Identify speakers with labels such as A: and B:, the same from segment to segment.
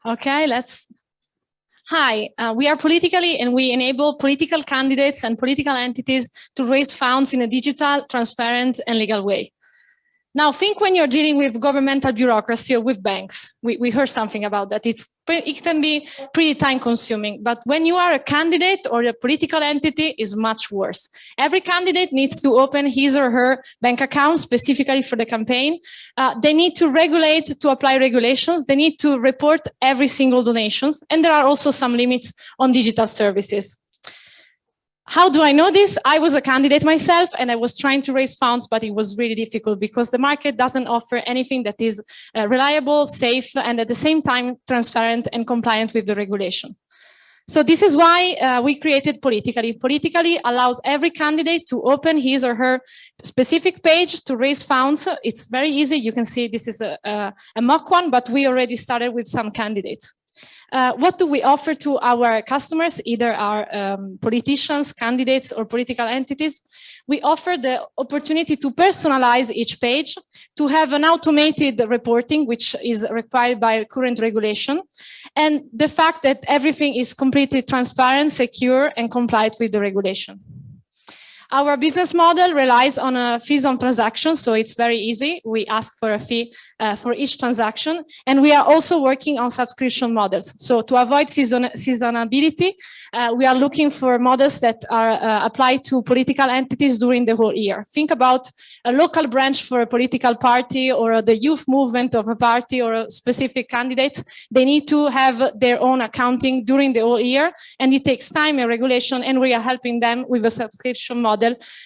A: Okay, Hi, we are Politically, and we enable political candidates and political entities to raise funds in a digital, transparent, and legal way. Now, think when you're dealing with governmental bureaucracy or with banks. We heard something about that. It can be pretty time-consuming, but when you are a candidate or a political entity, it's much worse. Every candidate needs to open his or her bank account specifically for the campaign. They need to apply regulations. They need to report every single donations, and there are also some limits on digital services. How do I know this? I was a candidate myself, and I was trying to raise funds, but it was really difficult because the market doesn't offer anything that is reliable, safe, and at the same time transparent and compliant with the regulation. So this is why we created Politically. Politically allows every candidate to open his or her specific page to raise funds. It's very easy. You can see this is a mock one, but we already started with some candidates. What do we offer to our customers, either our politicians, candidates, or political entities? We offer the opportunity to personalize each page, to have an automated reporting, which is required by current regulation, and the fact that everything is completely transparent, secure, and compliant with the regulation. Our business model relies on a fees on transactions, so it's very easy. We ask for a fee for each transaction, and we are also working on subscription models. So to avoid seasonality, we are looking for models that are applied to political entities during the whole year. Think about a local branch for a political party or the youth movement of a party or a specific candidate. They need to have their own accounting during the whole year, and it takes time and regulation, and we are helping them with a subscription model.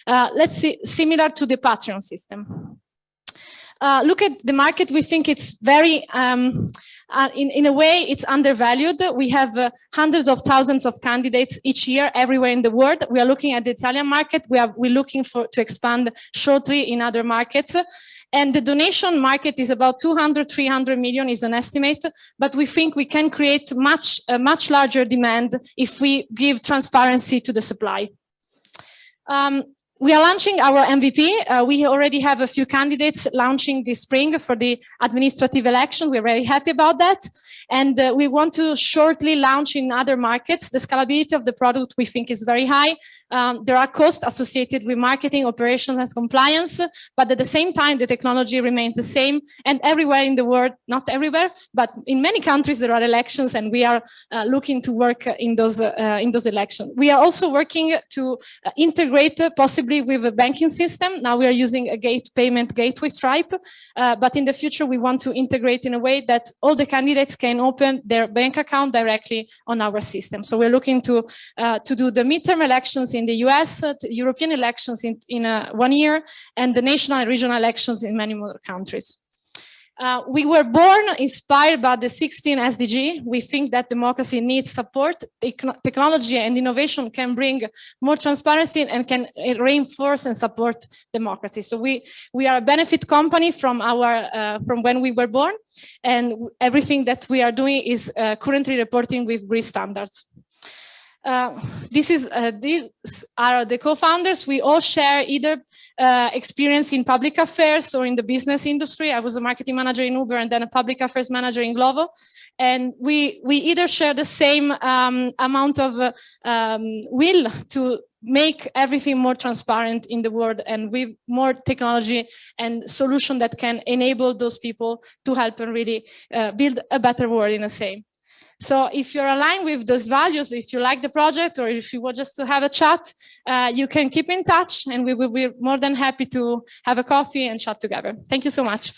A: Let's see, similar to the Patreon system. Look at the market. We think it's very, in a way, it's undervalued. We have hundreds of thousands of candidates each year everywhere in the world. We are looking at the Italian market. We're looking to expand shortly in other markets. And the donation market is about 200, 300 million is an estimate, but we think we can create a much larger demand if we give transparency to the supply. We are launching our MVP. We already have a few candidates launching this spring for the administrative election. We're very happy about that. And we want to shortly launch in other markets. The scalability of the product we think is very high. There are costs associated with marketing, operations, and compliance, but at the same time, the technology remains the same. And everywhere in the world, not everywhere, but in many countries, there are elections, and we are looking to work in those elections. We are also working to integrate possibly with a banking system. Now we are using a payment gateway Stripe, but in the future, we want to integrate in a way that all the candidates can open their bank account directly on our system. So we're looking to do the midterm elections in the US, European elections in 1 year, and the national and regional elections in many more countries. We were born inspired by the 16 SDG. We think that democracy needs support. Technology and innovation can bring more transparency and can reinforce and support democracy. So we are a benefit company from when we were born, and everything that we are doing is currently reporting with GRI standards. These are the co-founders. We all share either experience in public affairs or in the business industry. I was a marketing manager in Uber and then a public affairs manager in Glovo. And we either share the same amount of will to make everything more transparent in the world and with more technology and solution that can enable those people to help and really build a better world in a same. So if you're aligned with those values, if you like the project, or if you want just to have a chat, you can keep in touch, and we will be more than happy to have a coffee and chat together. Thank you so much.